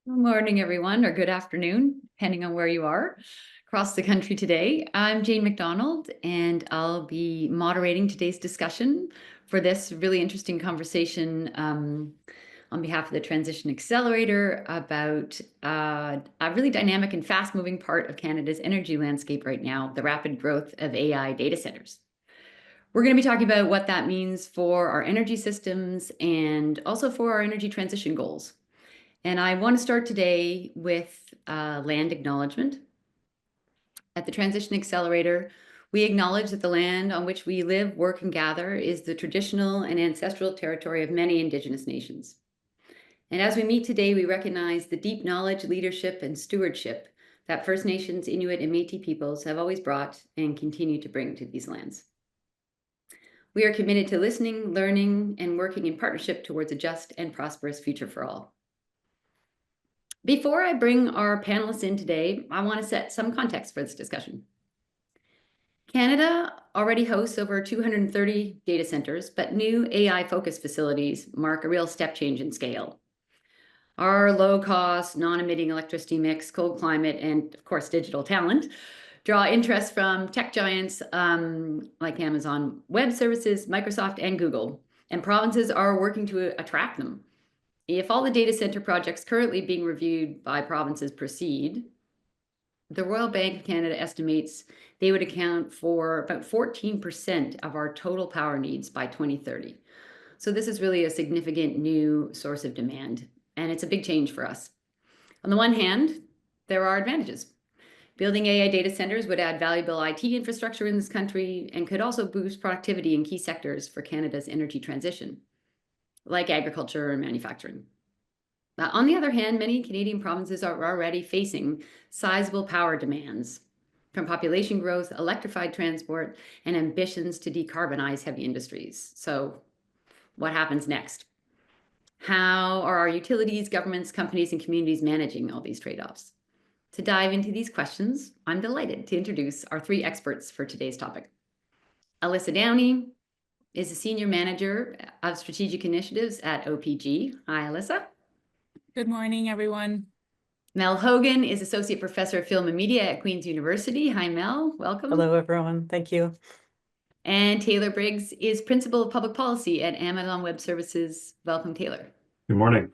Good morning, everyone, or good afternoon, depending on where you are across the country today. I'm Jane McDonald, and I'll be moderating today's discussion for this really interesting conversation on behalf of the Transition Accelerator about a really dynamic and fast-moving part of Canada's energy landscape right now, the rapid growth of AI data centers. We're going to be talking about what that means for our energy systems and also for our energy transition goals. And I want to start today with land acknowledgement. At the Transition Accelerator, we acknowledge that the land on which we live, work, and gather is the traditional and ancestral territory of many Indigenous nations. And as we meet today, we recognize the deep knowledge, leadership, and stewardship that First Nations, Inuit, and Métis peoples have always brought and continue to bring to these lands. We are committed to listening, learning, and working in partnership towards a just and prosperous future for all. Before I bring our panelists in today, I want to set some context for this discussion. Canada already hosts over 230 data centers, but new AI-focused facilities mark a real step change in scale. Our low-cost, non-emitting electricity mix, cold climate, and of course, digital talent draw interest from tech giants like Amazon Web Services, Microsoft, and Google, and provinces are working to attract them. If all the data center projects currently being reviewed by provinces proceed, the Royal Bank of Canada estimates they would account for about 14% of our total power needs by 2030. So this is really a significant new source of demand, and it's a big change for us. On the one hand, there are advantages. Building AI data centers would add valuable IT infrastructure in this country and could also boost productivity in key sectors for Canada's energy transition, like agriculture and manufacturing. On the other hand, many Canadian provinces are already facing sizable power demands from population growth, electrified transport, and ambitions to decarbonize heavy industries. So what happens next? How are our utilities, governments, companies, and communities managing all these trade-offs? To dive into these questions, I'm delighted to introduce our three experts for today's topic. Alyssa Downey is a Senior Manager of Strategic Initiatives at OPG. Hi, Alyssa. Good morning, everyone. Mel Hogan is Associate Professor of Film and Media at Queen's University. Hi, Mel. Welcome. Hello, everyone. Thank you. And Taylor Briggs is Principal of Public Policy at Amazon Web Services. Welcome, Taylor. Good morning.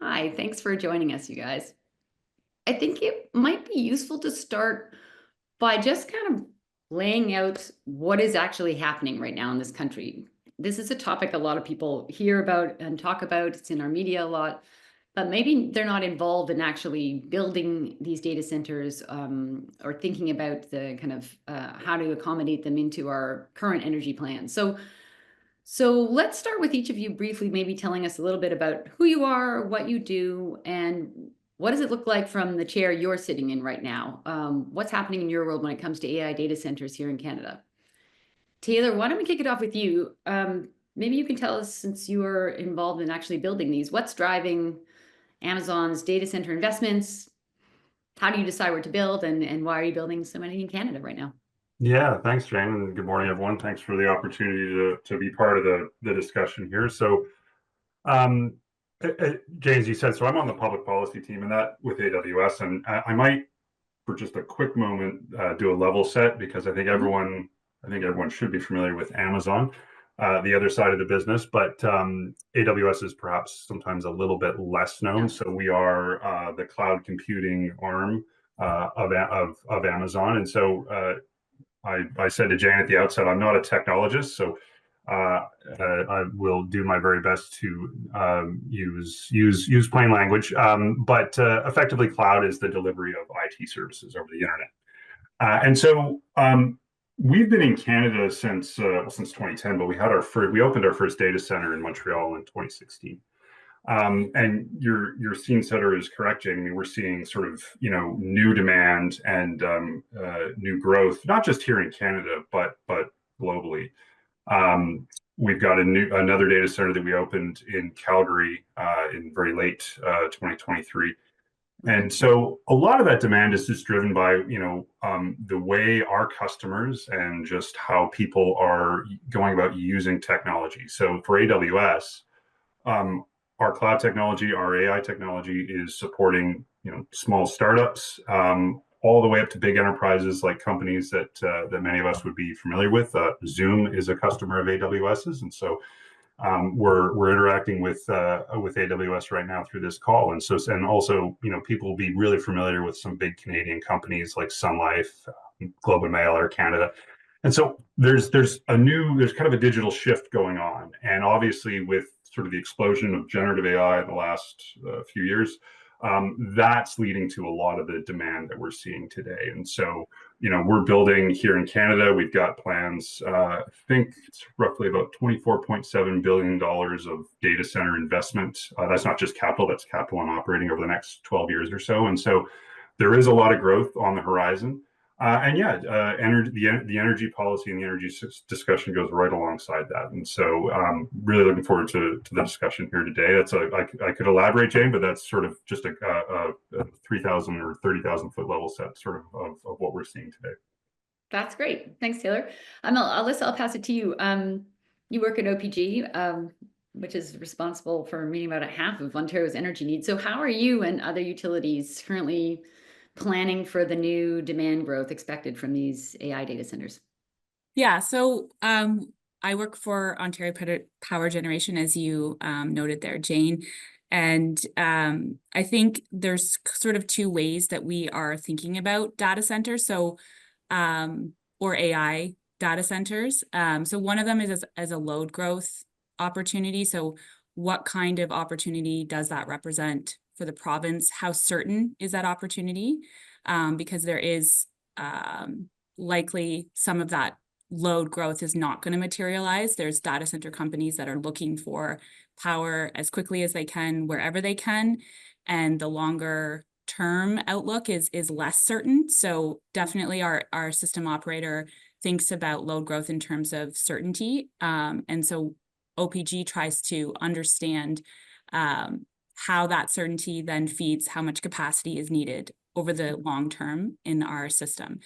Hi, thanks for joining us, you guys. I think it might be useful to start by just kind of laying out what is actually happening right now in this country. This is a topic a lot of people hear about and talk about. It's in our media a lot, but maybe they're not involved in actually building these data centers or thinking about the kind of how to accommodate them into our current energy plans. So let's start with each of you briefly, maybe telling us a little bit about who you are, what you do, and what does it look like from the chair you're sitting in right now? What's happening in your world when it comes to AI data centers here in Canada? Taylor, why don't we kick it off with you? Maybe you can tell us, since you are involved in actually building these, what's driving Amazon's data center investments? How do you decide where to build, and why are you building so many in Canada right now? Yeah, thanks, Jane, and good morning, everyone. Thanks for the opportunity to be part of the discussion here. So, Jane, as you said, so I'm on the public policy team, and that with AWS, and I might, for just a quick moment, do a level set, because I think everyone should be familiar with Amazon, the other side of the business, but AWS is perhaps sometimes a little bit less known. So we are the cloud computing arm of Amazon, and so I said to Jane at the outset, I'm not a technologist, so I will do my very best to use plain language. But effectively, cloud is the delivery of IT services over the internet, and so we've been in Canada since 2010. But we opened our first data center in Montreal in 2016. And your scene setter is correct, Jamie. We're seeing sort of new demand and new growth, not just here in Canada, but globally. We've got another data center that we opened in Calgary in very late 2023, and so a lot of that demand is just driven by the way our customers and just how people are going about using technology. So for AWS. our cloud technology, our AI technology is supporting, small startups, all the way up to big enterprises like companies that many of us would be familiar with. Zoom is a customer of AWS's, and so we're interacting with AWS right now through this call, and also people will be really familiar with some big Canadian companies like Sun Life, Globe and Mail, Air Canada, and so there's kind of a digital shift going on, and obviously with sort of the explosion of generative AI in the last few years, that's leading to a lot of the demand that we're seeing today, and so we're building here in Canada. We've got plans. I think it's roughly about $24.7 billion of data center investment. That's not just capital, that's capital and operating over the next 12 years or so. And so there is a lot of growth on the horizon. The energy policy and the energy discussion goes right alongside that. And so really looking forward to the discussion here today. I could elaborate, Jane, but that's sort of just a 3,000 or 30,000 foot level set sort of what we're seeing today. That's great. Thanks, Taylor. Alyssa, I'll pass it to you. You work at OPG, which is responsible for meeting about half of Ontario's energy needs. So how are you and other utilities currently planning for the new demand growth expected from these AI data centers? Yeah, so I work for Ontario Power Generation, as you noted there, Jane. And I think there's sort of two ways that we are thinking about data centers, or AI data centers. So one of them is as a load growth opportunity. So what kind of opportunity does that represent for the province? How certain is that opportunity? Because there is likely some of that load growth is not going to materialize. There's data center companies that are looking for power as quickly as they can, wherever they can. And the longer term outlook is less certain. So definitely our system operator thinks about load growth in terms of certainty. And so OPG tries to understand how that certainty then feeds how much capacity is needed over the long term in our system.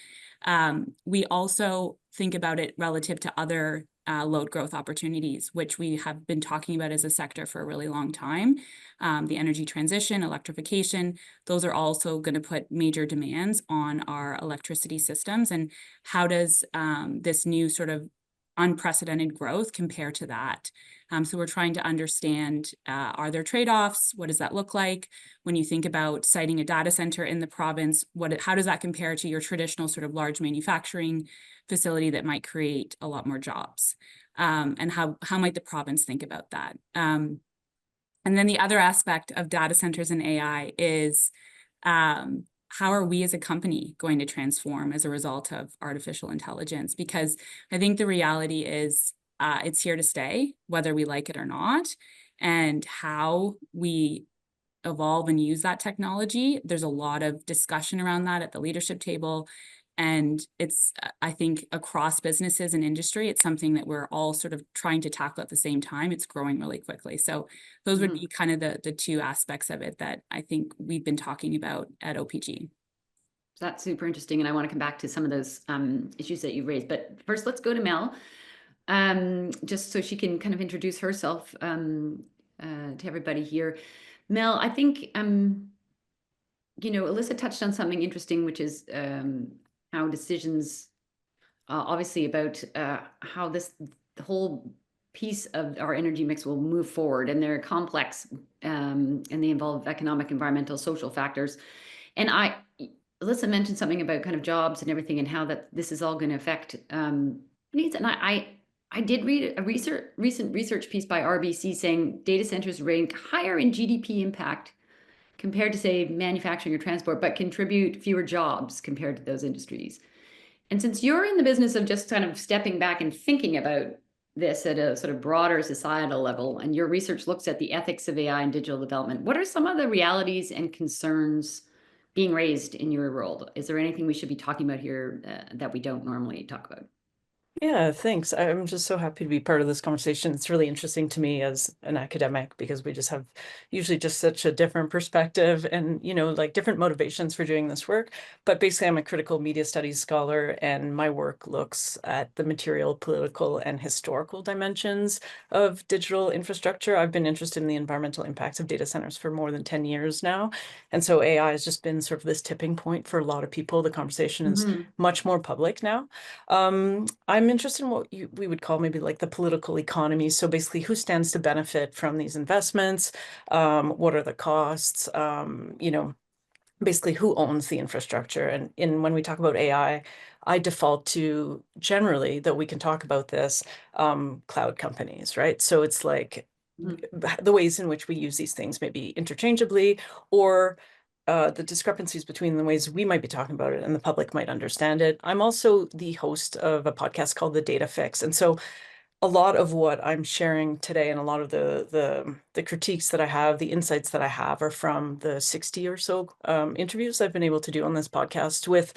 We also think about it relative to other load growth opportunities, which we have been talking about as a sector for a really long time. The energy transition, electrification, those are also going to put major demands on our electricity systems. And how does this new sort of unprecedented growth compare to that? So we're trying to understand, are there trade-offs? What does that look like? When you think about siting a data center in the province, how does that compare to your traditional sort of large manufacturing facility that might create a lot more jobs? And how might the province think about that? And then the other aspect of data centers and AI is how are we as a company going to transform as a result of artificial intelligence? Because I think the reality is it's here to stay, whether we like it or not, and how we evolve and use that technology. There's a lot of discussion around that at the leadership table. And it's, I think, across businesses and industry, it's something that we're all sort of trying to tackle at the same time. It's growing really quickly. So those would be kind of the two aspects of it that I think we've been talking about at OPG. That's super interesting. And I want to come back to some of those issues that you raised. But first, let's go to Mel, just so she can kind of introduce herself to everybody here. Mel, I think, Alyssa touched on something interesting, which is how decisions, obviously about how the whole piece of our energy mix will move forward, and they're complex and they involve economic, environmental, social factors. And Alyssa mentioned something about kind of jobs and everything and how that this is all going to affect needs. And I did read a recent research piece by RBC saying data centers rank higher in GDP impact compared to, say, manufacturing or transport, but contribute fewer jobs compared to those industries. And since you're in the business of just kind of stepping back and thinking about this at a sort of broader societal level, and your research looks at the ethics of AI and digital development, what are some of the realities and concerns being raised in your world? Is there anything we should be talking about here that we don't normally talk about? Yeah, thanks. I'm just so happy to be part of this conversation. It's really interesting to me as an academic because we just have usually just such a different perspective and, like different motivations for doing this work. But basically, I'm a critical media studies scholar, and my work looks at the material, political, and historical dimensions of digital infrastructure. I've been interested in the environmental impacts of data centers for more than 10 years now. And so AI has just been sort of this tipping point for a lot of people. The conversation is much more public now. I'm interested in what we would call maybe like the political economy. So basically, who stands to benefit from these investments? What are the costs? Basically who owns the infrastructure. And when we talk about AI, I default to generally, though we can talk about this, cloud companies, right? So it's like the ways in which we use these things maybe interchangeably, or the discrepancies between the ways we might be talking about it and the public might understand it. I'm also the host of a podcast called The Data Fix. And so a lot of what I'm sharing today and a lot of the critiques that I have, the insights that I have are from the 60 or so interviews I've been able to do on this podcast with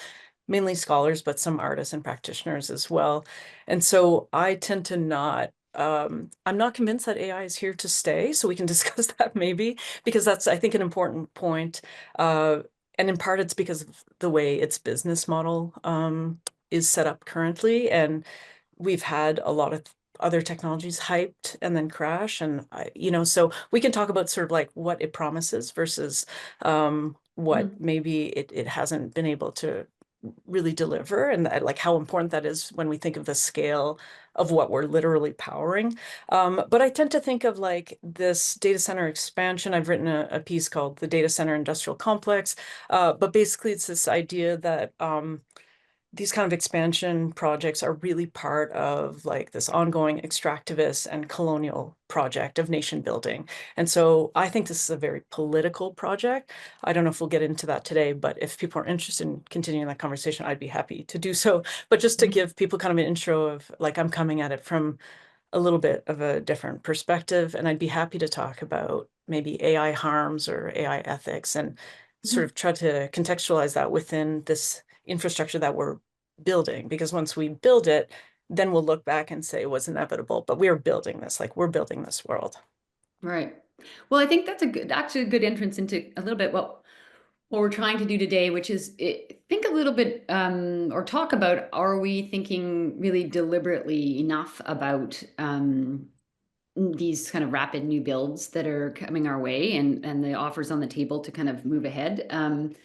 mainly scholars, but some artists and practitioners as well. And so I tend to not I'm not convinced that AI is here to stay. So we can discuss that maybe, because that's, I think, an important point. And in part, it's because of the way its business model is set up currently. And we've had a lot of other technologies hyped and then crash. And, so we can talk about sort of like what it promises versus what maybe it hasn't been able to really deliver, and like how important that is when we think of the scale of what we're literally powering. But I tend to think of like this data center expansion. I've written a piece called The Data Center Industrial Complex, but basically it's this idea that these kind of expansion projects are really part of like this ongoing extractivist and colonial project of nation building. And so I think this is a very political project. I don't know if we'll get into that today, but if people are interested in continuing that conversation, I'd be happy to do so. But just to give people kind of an intro of like, I'm coming at it from a little bit of a different perspective, and I'd be happy to talk about maybe AI harms or AI ethics and sort of try to contextualize that within this infrastructure that we're building, because once we build it, then we'll look back and say it was inevitable, but we're building this, like we're building this world. Right. Well, I think that's actually a good entrance into a little bit what we're trying to do today, which is think a little bit or talk about, are we thinking really deliberately enough about these kind of rapid new builds that are coming our way, and the offers on the table to kind of move ahead?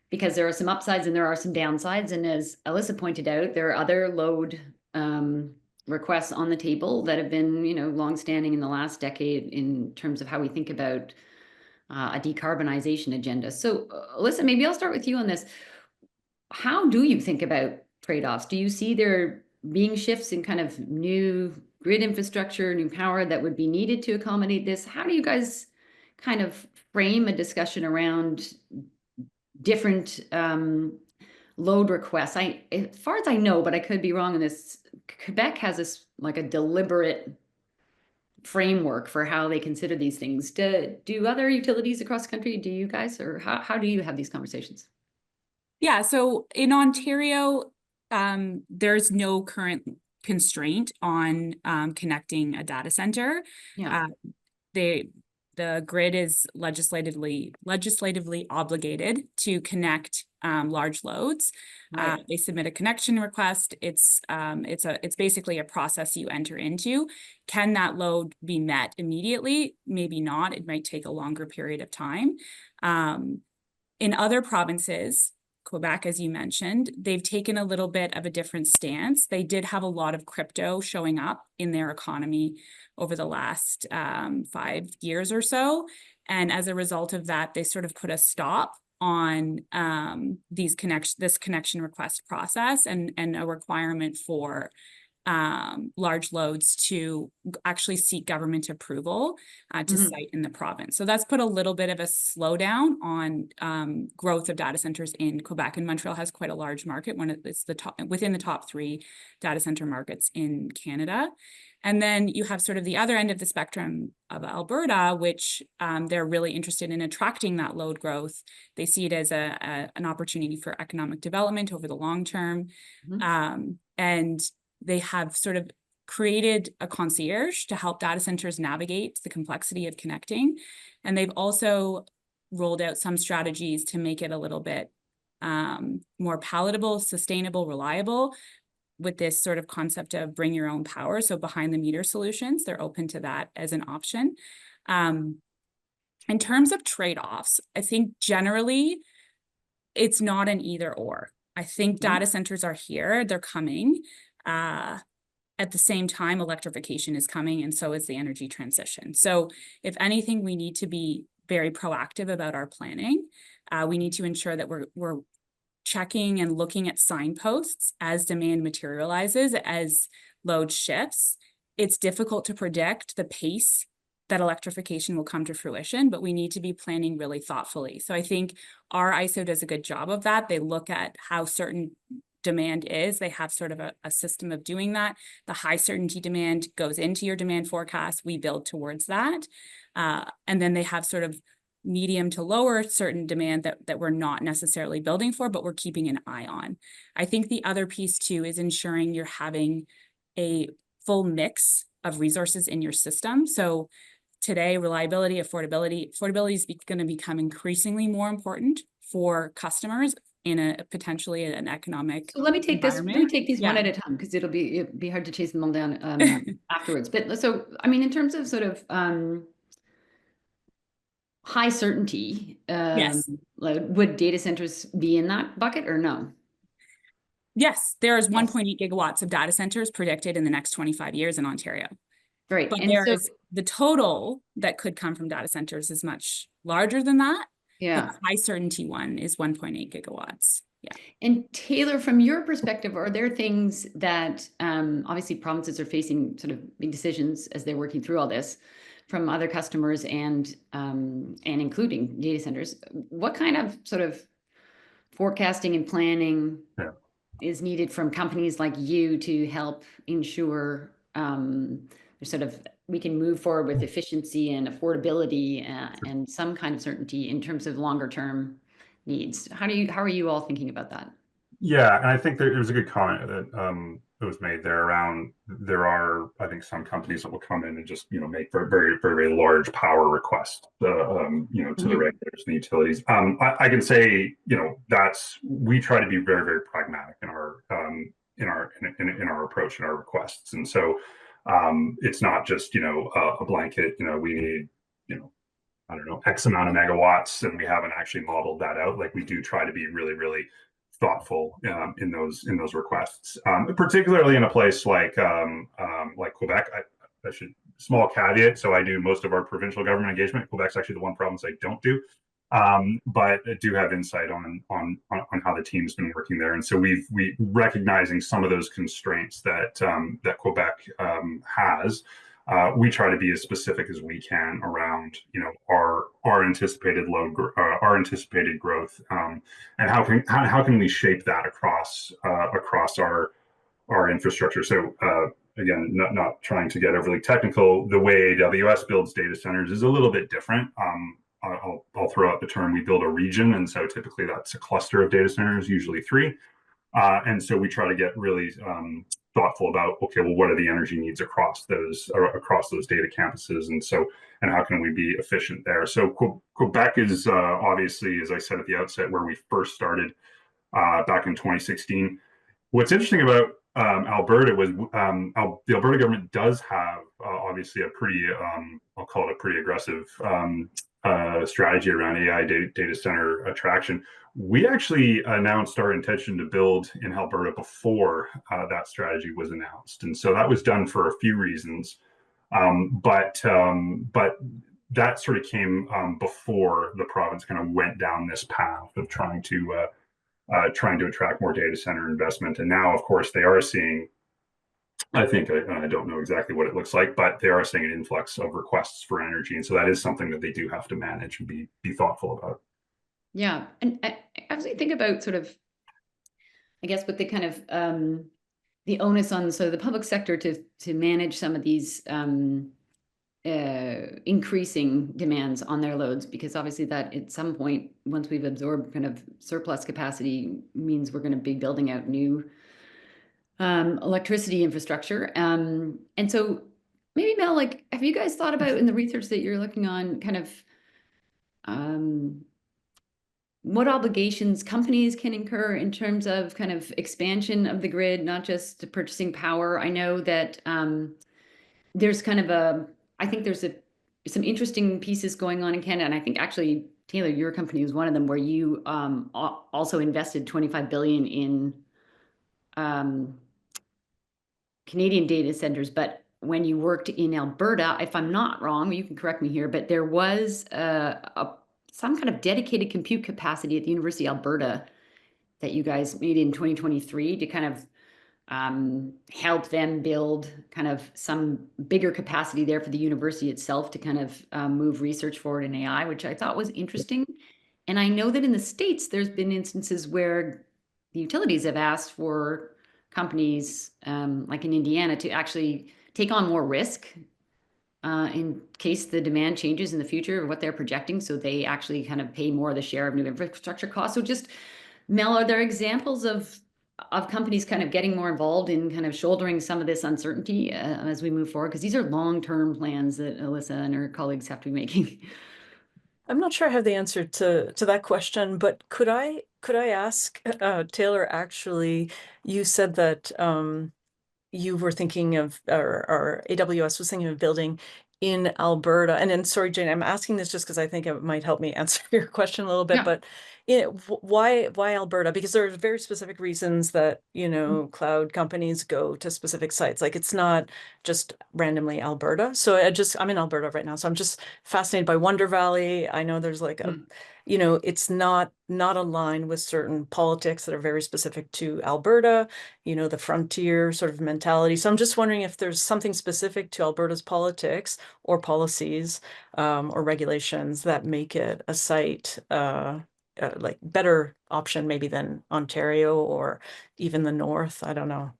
Because there are some upsides and there are some downsides. And as Alyssa pointed out, there are other load requests on the table that have been, longstanding in the last decade in terms of how we think about a decarbonization agenda. So, Alyssa, maybe I'll start with you on this. How do you think about trade-offs? Do you see there being shifts in kind of new grid infrastructure, new power that would be needed to accommodate this? How do you guys kind of frame a discussion around different load requests? As far as I know, but I could be wrong in this, Quebec has this like a deliberate framework for how they consider these things. Do other utilities across the country, do you guys, or how do you have these conversations? Yeah, so in Ontario, there's no current constraint on connecting a data center. Yeah. The grid is legislatively obligated to connect large loads. Right. They submit a connection request. It's basically a process you enter into. Can that load be met immediately? Maybe not. It might take a longer period of time. In other provinces, Quebec, as you mentioned, they've taken a little bit of a different stance. They did have a lot of crypto showing up in their economy over the last 5 years or so. And as a result of that, they sort of put a stop on this connection request process and a requirement for large loads to actually seek government approval to site in the province. So that's put a little bit of a slowdown on growth of data centers in Quebec, and Montreal has quite a large market. It's within the top 3 data center markets in Canada. And then you have sort of the other end of the spectrum of Alberta, which they're really interested in attracting that load growth. They see it as an opportunity for economic development over the long term. And they have sort of created a concierge to help data centers navigate the complexity of connecting. And they've also rolled out some strategies to make it a little bit more palatable, sustainable, reliable, with this sort of concept of bring your own power. So behind the meter solutions, they're open to that as an option. In terms of trade-offs, I think generally it's not an either or. I think data centers are here, they're coming. At the same time, electrification is coming, and so is the energy transition. So if anything, we need to be very proactive about our planning. We need to ensure that we're checking and looking at signposts as demand materializes, as load shifts. It's difficult to predict the pace that electrification will come to fruition, but we need to be planning really thoughtfully. So I think our ISO does a good job of that. They look at how certain demand is. They have sort of a system of doing that. The high certainty demand goes into your demand forecast. We build towards that. And then they have sort of medium to lower certain demand that we're not necessarily building for, but we're keeping an eye on. I think the other piece too is ensuring you're having a full mix of resources in your system. So today, reliability, affordability is going to become increasingly more important for customers in a potentially an economic So let me take these one Yeah. at a time, because it'll be hard to chase them all down afterwards. But so, I mean, in terms of sort of high certainty, Yes. like, would data centers be in that bucket or no? Yes, there is Yes. 1.8 gigawatts of data centers predicted in the next 25 years in Ontario. Right. But And there so, is the total that could come from data centers is much larger than that. yeah. The high certainty one is 1.8 gigawatts. Yeah. And Taylor, from your perspective, are there things that obviously provinces are facing sort of big decisions as they're working through all this from other customers and including data centers? What kind of sort of forecasting and planning is needed from companies like you to help ensure sort of we can move forward with efficiency and affordability and some kind of certainty in terms of longer term needs? How are you all thinking about that? Yeah, and I think there was a good comment that was made there around there are, I think, some companies that will come in and just make very large power requests to the regulators and the utilities. I can say we try to be very pragmatic in our approach and our requests, and so it's not just a blanket. We need I don't know, X amount of megawatts, and we haven't actually modeled that out. Like, we do try to be really thoughtful in those requests, particularly in a place like Quebec. I should small caveat. So I do most of our provincial government engagement. Quebec's actually the one province I don't do, but I do have insight on how the team's been working there. And so we recognizing some of those constraints that Quebec has. We try to be as specific as we can around, our anticipated load, our anticipated growth, and how can we shape that across our infrastructure. So again, not trying to get overly technical, the way AWS builds data centers is a little bit different. I'll throw out the term, we build a region, and so typically that's a cluster of data centers, usually 3. And so we try to get really thoughtful about, okay, well, what are the energy needs across those data campuses, and how can we be efficient there? So Quebec is obviously, as I said at the outset, where we first started back in 2016. What's interesting about Alberta was the Alberta government does have obviously a pretty, I'll call it a pretty aggressive strategy around AI data center attraction. We actually announced our intention to build in Alberta before that strategy was announced, and so that was done for a few reasons. But that sort of came before the province kind of went down this path of trying to attract more data center investment. And now, of course, they are seeing, I think, I don't know exactly what it looks like, but they are seeing an influx of requests for energy. And so that is something that they do have to manage and be thoughtful about. Yeah. And as we think about sort of, I guess, with the kind of the onus on the public sector to manage some of these increasing demands on their loads, because obviously that at some point, once we've absorbed kind of surplus capacity, means we're going to be building out new electricity infrastructure. And so maybe Mel, like, have you guys thought about in the research that you're looking on kind of what obligations companies can incur in terms of kind of expansion of the grid, not just purchasing power? I know that there's kind of I think there's some interesting pieces going on in Canada, and I think actually, Taylor, your company was one of them where you also invested 25 billion in Canadian data centers. But when you worked in Alberta, if I'm not wrong, you can correct me here, but there was some kind of dedicated compute capacity at the University of Alberta that you guys made in 2023 to kind of help them build kind of some bigger capacity there for the university itself to kind of move research forward in AI, which I thought was interesting. And I know that in the States, there's been instances where the utilities have asked for companies like in Indiana to actually take on more risk in case the demand changes in the future of what they're projecting. So they actually kind of pay more of the share of new infrastructure costs. So just, Mel, are there examples of companies kind of getting more involved in kind of shouldering some of this uncertainty as we move forward? Because these are long-term plans that Alyssa and her colleagues have to be making. I'm not sure I have the answer to that question, but could I ask Taylor, actually, you said that you were thinking of, or AWS was thinking of building in Alberta. And then, sorry, Jane, I'm asking this just because I think it might help me answer your question a little bit, Yeah. but why Alberta? Because there are very specific reasons that, you know, cloud companies go to specific sites. Like, it's not just randomly Alberta. So I'm in Alberta right now. So I'm just fascinated by Wonder Valley. I know there's like a, you know, it's not aligned with certain politics that are very specific to Alberta, you know, the frontier sort of mentality. So I'm just wondering if there's something specific to Alberta's politics or policies or regulations that make it a site like better option maybe than Ontario or even the North. I don't know.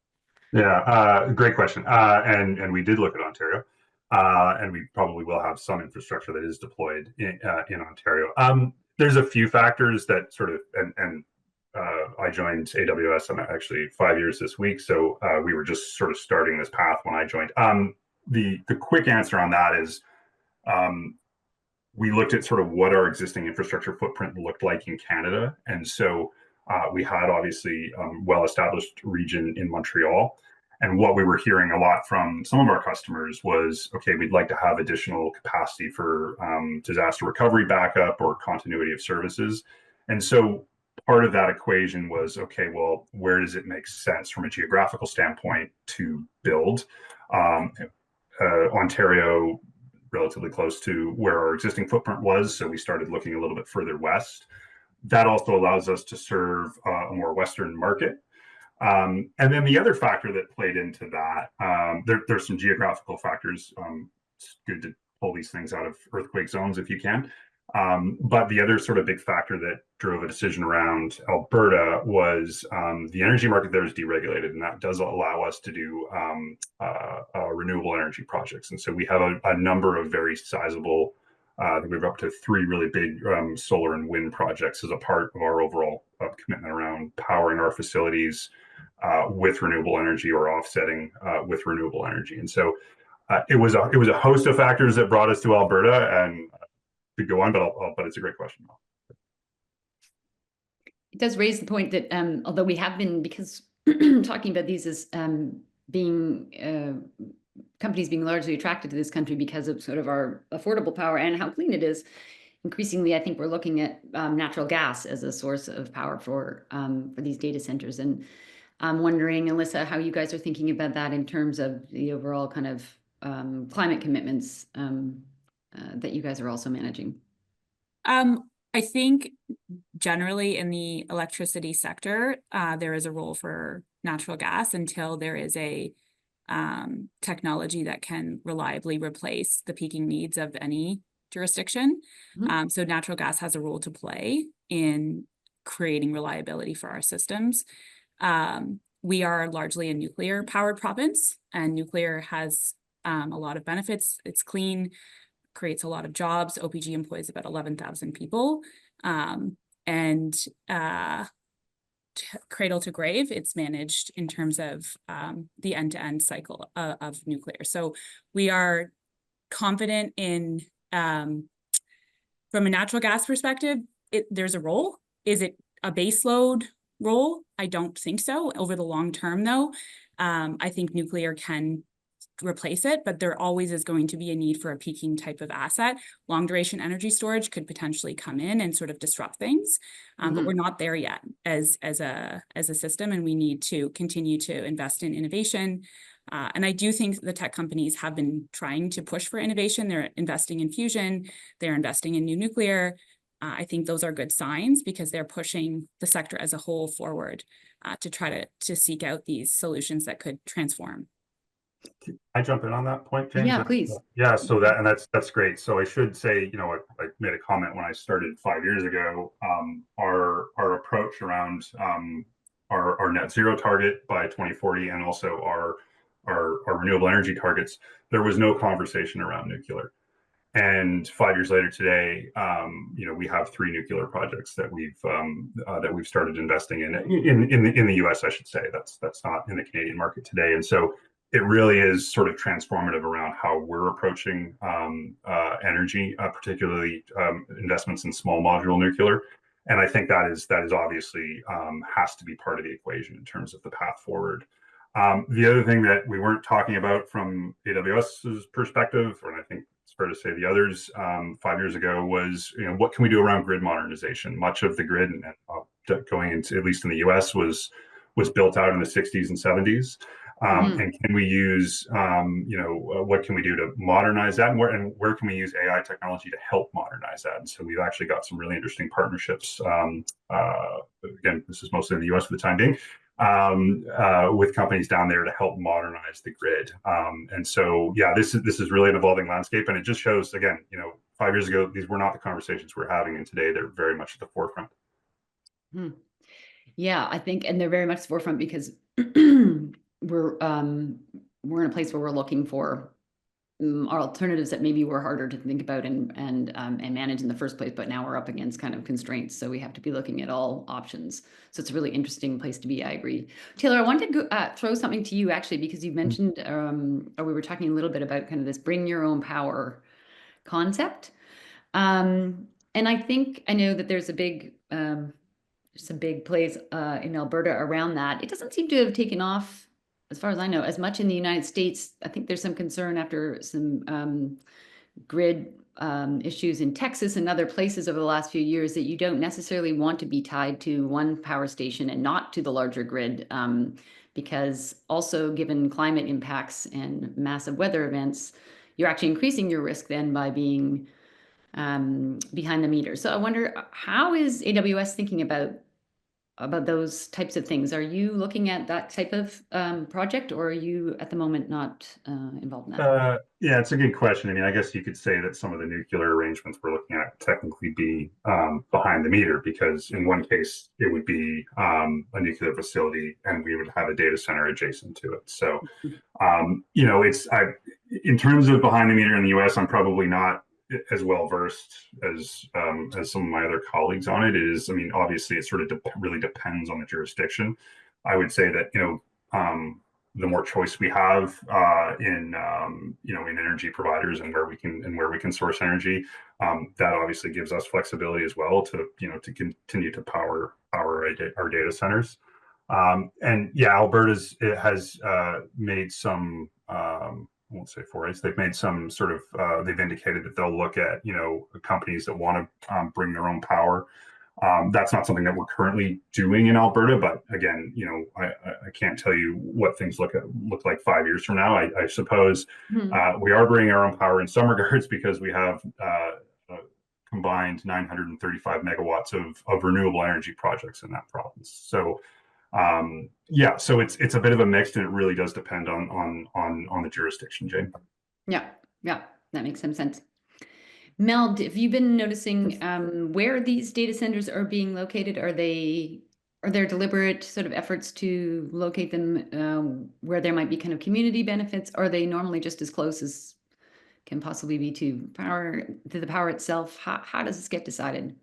Yeah, great question. And we did look at Ontario, and we probably will have some infrastructure that is deployed in Ontario. There's a few factors that sort of, and I joined AWS in actually 5 years this week, so we were just sort of starting this path when I joined. The quick answer on that is we looked at sort of what our existing infrastructure footprint looked like in Canada, and so we had obviously well-established region in Montreal. And what we were hearing a lot from some of our customers was, okay, we'd like to have additional capacity for disaster recovery backup or continuity of services. And so part of that equation was, okay, well, where does it make sense from a geographical standpoint to build? Ontario, relatively close to where our existing footprint was, so we started looking a little bit further west. That also allows us to serve a more Western market. And then the other factor that played into that, there's some geographical factors. It's good to pull these things out of earthquake zones if you can. But the other sort of big factor that drove a decision around Alberta was the energy market there is deregulated, and that does allow us to do renewable energy projects. And so we have a number of very sizable, I think we've up to 3 really big solar and wind projects as a part of our overall commitment around powering our facilities with renewable energy or offsetting with renewable energy. And so it was a host of factors that brought us to Alberta, and could go on, but it's a great question. It does raise the point that although we have been, because talking about these as being companies being largely attracted to this country because of sort of our affordable power and how clean it is, increasingly, I think we're looking at natural gas as a source of power for these data centers. And I'm wondering, Alyssa, how you guys are thinking about that in terms of the overall kind of climate commitments that you guys are also managing. I think generally in the electricity sector, there is a role for natural gas until there is a technology that can reliably replace the peaking needs of any jurisdiction. So natural gas has a role to play in creating reliability for our systems. We are largely a nuclear powered province, and nuclear has a lot of benefits. It's clean, creates a lot of jobs. OPG employs about 11,000 people. cradle to grave, it's managed in terms of the end-to-end cycle of nuclear. So we are confident in, from a natural gas perspective, there's a role. Is it a baseload role? I don't think so. Over the long term, though, I think nuclear can replace it, but there always is going to be a need for a peaking type of asset. Long duration energy storage could potentially come in and sort of disrupt things, but we're not there yet as a system, and we need to continue to invest in innovation. And I do think the tech companies have been trying to push for innovation. They're investing in fusion, they're investing in new nuclear. I think those are good signs because they're pushing the sector as a whole forward to try to seek out these solutions that could transform. I jump in on that point, James? Yeah, please. Yeah, so that's great. So I should say, I made a comment when I started 5 years ago. Our approach around our net zero target by 2040 and also our renewable energy targets, there was no conversation around nuclear. And 5 years later today, we have 3 nuclear projects that we've started investing in the US, I should say. That's not in the Canadian market today. And so it really is sort of transformative around how we're approaching energy, particularly investments in small modular nuclear. And I think that is obviously has to be part of the equation in terms of the path forward. The other thing that we weren't talking about from AWS's perspective, and I think it's fair to say the others 5 years ago, was what can we do around grid modernization? Much of the grid, and going into, at least in the US, was built out in the 60s and 70s. And can we use, what can we do to modernize that, and where can we use AI technology to help modernize that? And so we've actually got some really interesting partnerships. Again, this is mostly in the US for the time being, with companies down there to help modernize the grid. And so, yeah, this is really an evolving landscape, and it just shows, again, 5 years ago, these were not the conversations we're having, and today they're very much at the forefront. Yeah, I think, and they're very much the forefront because we're in a place where we're looking for alternatives that maybe were harder to think about and manage in the first place, but now we're up against kind of constraints, so we have to be looking at all options. So it's a really interesting place to be. I agree. Taylor, I wanted to throw something to you actually, because you mentioned, or we were talking a little bit about kind of this bring your own power concept, and I know that there's a big some big plays in Alberta around that. It doesn't seem to have taken off, as far as I know, as much in the United States. I think there's some concern after some grid issues in Texas and other places over the last few years that you don't necessarily want to be tied to one power station and not to the larger grid, because also given climate impacts and massive weather events, you're actually increasing your risk then by being behind the meter. So I wonder, how is AWS thinking about those types of things? Are you looking at that type of project, or are you at the moment not involved in that? Yeah, it's a good question. I mean, I guess you could say that some of the nuclear arrangements we're looking at technically be behind the meter, because in one case it would be a nuclear facility and we would have a data center adjacent to it. So, in terms of behind the meter in the US, I'm probably not as well versed as some of my other colleagues on it. Is, I mean, obviously it sort of really depends on the jurisdiction. I would say that the more choice we have in energy providers and where we can source energy, that obviously gives us flexibility as well to continue to power our data centers. And yeah, it has made some. I won't say forays. They've made some sort of. They've indicated that they'll look at companies that want to bring their own power. That's not something that we're currently doing in Alberta, but again, I can't tell you what things look like 5 years from now. I suppose we are bringing our own power in some regards because we have combined 935 megawatts of renewable energy projects in that province. So. Yeah, so it's a bit of a mix, and it really does depend on the jurisdiction, Jane. Yeah, that makes some sense. Mel, have you been noticing where these data centers are being located? Are there deliberate sort of efforts to locate them where there might be kind of community benefits? Are they normally just as close as can possibly be to the power itself? How does this get decided?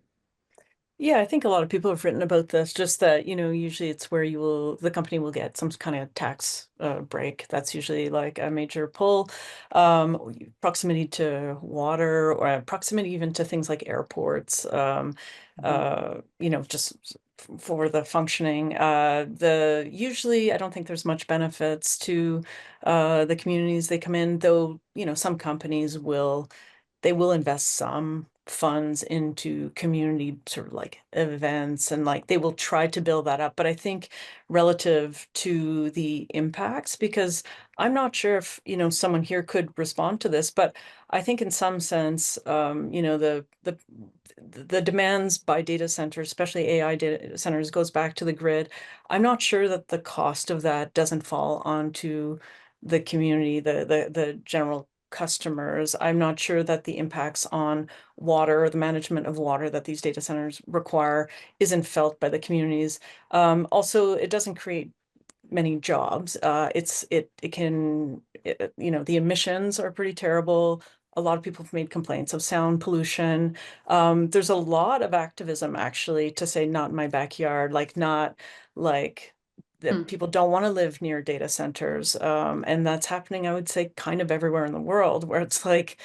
Yeah, I think a lot of people have written about this, just that, usually it's where the company will get some kind of tax break. That's usually like a major pull. Proximity to water or proximity even to things like airports, just for the functioning. Usually I don't think there's much benefits to the communities they come in, though, some companies they will invest some funds into community sort of like events, and like they will try to build that up. But I think relative to the impacts, because I'm not sure if, someone here could respond to this, but I think in some sense, the demands by data centers, especially AI data centers, goes back to the grid. I'm not sure that the cost of that doesn't fall onto the community, the general customers. I'm not sure that the impacts on water, or the management of water that these data centers require, isn't felt by the communities. Also, it doesn't create many jobs. The emissions are pretty terrible. A lot of people have made complaints of sound pollution. There's a lot of activism actually to say not in my backyard, like not like that people don't want to live near data centers. And that's happening, I would say, kind of everywhere in the world, where it's like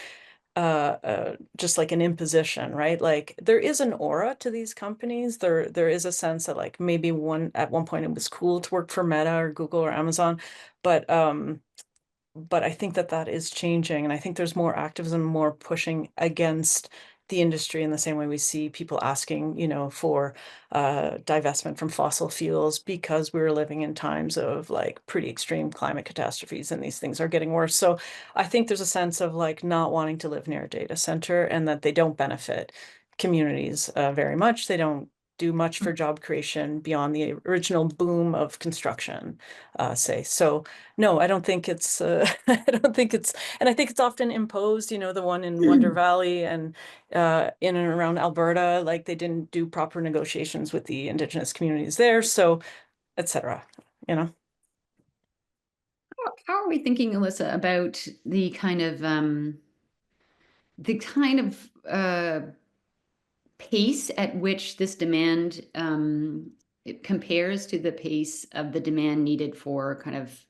just like an imposition, right? Like there is an aura to these companies. There is a sense that like maybe at one point it was cool to work for Meta or Google or Amazon, but I think that is changing, and I think there's more activism, more pushing against the industry in the same way we see people asking, for divestment from fossil fuels, because we're living in times of like pretty extreme climate catastrophes, and these things are getting worse. So I think there's a sense of like not wanting to live near a data center, and that they don't benefit communities very much. They don't do much for job creation beyond the original boom of construction, say. So no, I don't think it's I don't think it's, and I think it's often imposed, the one in Wonder Valley and in and around Alberta, like they didn't do proper negotiations with the Indigenous communities there, so etc. How are we thinking, Alyssa, about the kind of pace at which this demand it compares to the pace of the demand needed for kind of,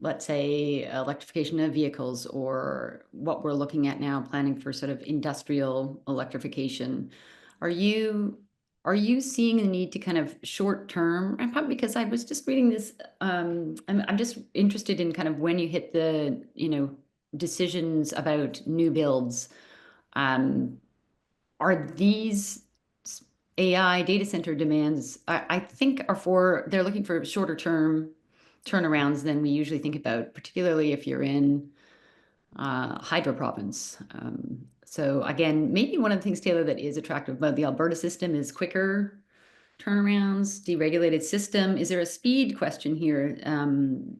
let's say, electrification of vehicles, or what we're looking at now, planning for sort of industrial electrification. Are you seeing a need to kind of short term? And probably because I was just reading this, I'm just interested in kind of when you hit the, decisions about new builds. Are these AI data center demands, I think they're looking for shorter term turnarounds than we usually think about, particularly if you're in hydro province. So again, maybe one of the things, Taylor, that is attractive about the Alberta system is quicker turnarounds, deregulated system. Is there a speed question here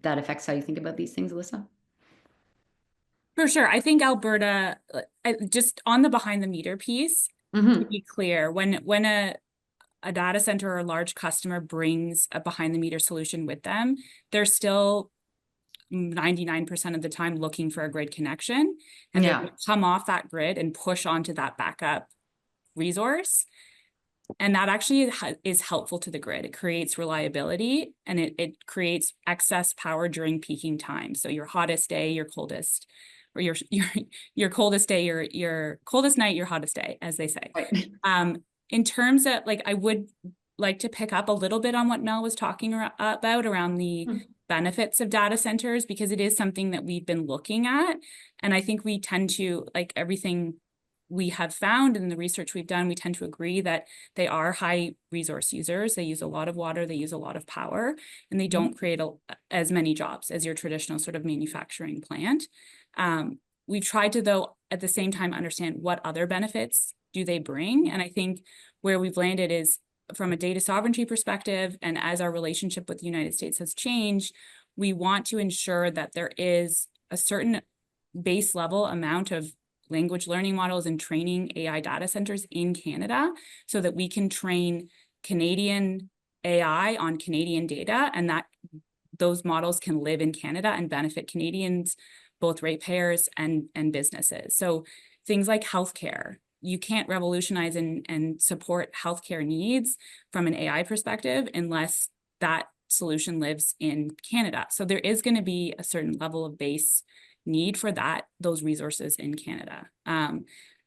that affects how you think about these things, Alyssa? For sure. I think Alberta, just on the behind the meter piece, to be clear, when a data center or a large customer brings a behind the meter solution with them, they're still 99% of the time looking for a grid connection, and they're going to come off that grid and push onto that backup resource. And that actually is helpful to the grid. It creates reliability, and it creates excess power during peaking time. So your hottest day, your coldest, or your coldest day, your coldest night, your hottest day, as they say. Right. In terms of like, I would like to pick up a little bit on what Mel was talking about around the benefits of data centers, because it is something that we've been looking at. And I think we tend to, like everything we have found in the research we've done, we tend to agree that they are high resource users. They use a lot of water, they use a lot of power, and they don't create as many jobs as your traditional sort of manufacturing plant. We've tried to, though, at the same time, understand what other benefits do they bring. And I think where we've landed is, from a data sovereignty perspective, and as our relationship with the United States has changed, we want to ensure that there is a certain base level amount of language learning models and training AI data centers in Canada, so that we can train Canadian AI on Canadian data, and that those models can live in Canada and benefit Canadians, both ratepayers and businesses. So things like healthcare, you can't revolutionize and support healthcare needs from an AI perspective unless that solution lives in Canada. So there is going to be a certain level of base need for those resources in Canada.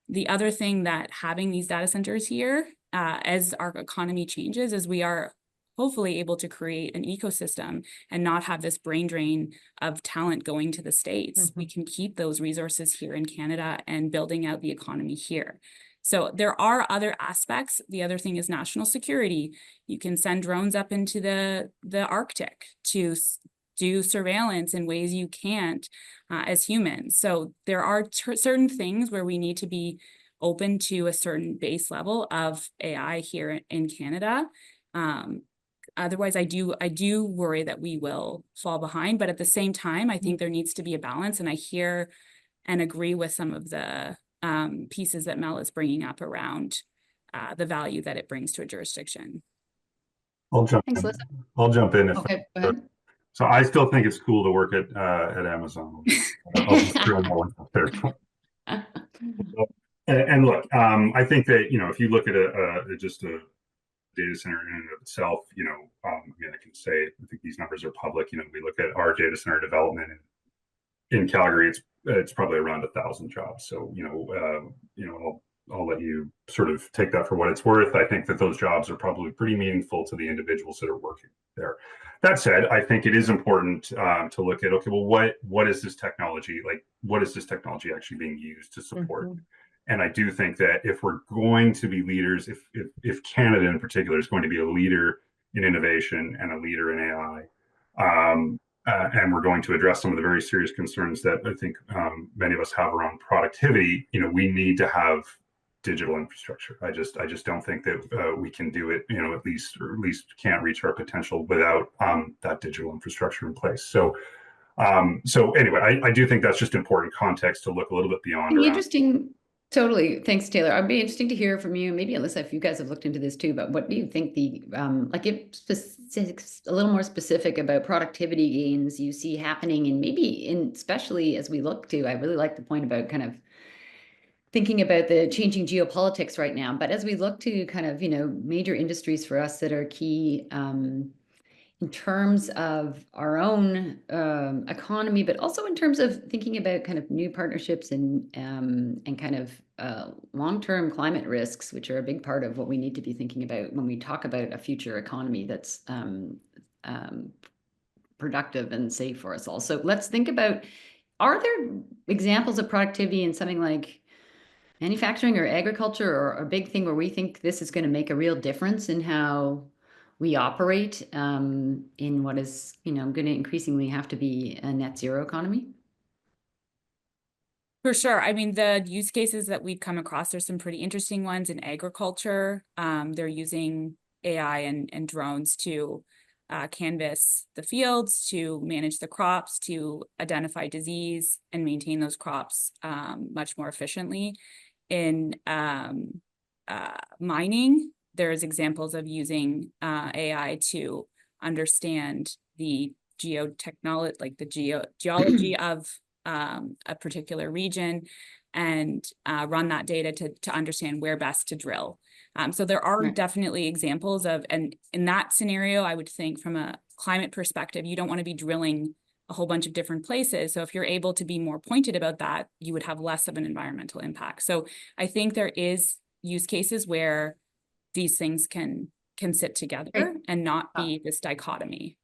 The other thing that having these data centers here, as our economy changes, is we are hopefully able to create an ecosystem and not have this brain drain of talent going to the States. We can keep those resources here in Canada and building out the economy here. So there are other aspects. The other thing is national security. You can send drones up into the Arctic to do surveillance in ways you can't as humans. So there are certain things where we need to be open to a certain base level of AI here in Canada. Otherwise, I do worry that we will fall behind. But at the same time, I think there needs to be a balance. And I hear and agree with some of the pieces that Mel is bringing up around the value that it brings to a jurisdiction. I'll jump Thanks, in. Alyssa. I'll jump in. Okay, go ahead. So I still think it's cool to work at Amazon. I'll just throw that one out there. And look, I think that, if you look at just a data center in and of itself, I can say, I think these numbers are public. We look at our data center development in Calgary, it's probably around 1,000 jobs. So, I'll let you sort of take that for what it's worth. I think that those jobs are probably pretty meaningful to the individuals that are working there. That said, I think it is important to look at, okay, well, what is this technology like? What is this technology actually being used to support? And I do think that if we're going to be leaders, if Canada in particular is going to be a leader in innovation and a leader in AI, and we're going to address some of the very serious concerns that I think many of us have around productivity, we need to have digital infrastructure. I just don't think that we can do it, at least can't reach our potential without that digital infrastructure in place. So anyway, I do think that's just important context to look a little bit beyond. It'd be interesting. Totally. Thanks, Taylor. I'd be interesting to hear from you, maybe Alyssa, if you guys have looked into this too, but what do you think a little more specific about productivity gains you see happening, and maybe especially as we look to, I really like the point about kind of thinking about the changing geopolitics right now, but as we look to kind of, major industries for us that are key, in terms of our own economy, but also in terms of thinking about kind of new partnerships and kind of long-term climate risks, which are a big part of what we need to be thinking about when we talk about a future economy that's productive and safe for us all. So let's think about, are there examples of productivity in something like manufacturing or agriculture, or a big thing where we think this is going to make a real difference in how we operate in what is, going to increasingly have to be a net zero economy? For sure. I mean, the use cases that we've come across, there's some pretty interesting ones in agriculture. They're using AI and drones to canvass the fields, to manage the crops, to identify disease and maintain those crops much more efficiently. In mining, there's examples of using AI to understand the geotechnology, like the geology of a particular region, and run that data to understand where best to drill. So there are definitely examples of, and in that scenario, I would think from a climate perspective, you don't want to be drilling a whole bunch of different places. So if you're able to be more pointed about that, you would have less of an environmental impact. So I think there is use cases where these things can sit together and not be this dichotomy.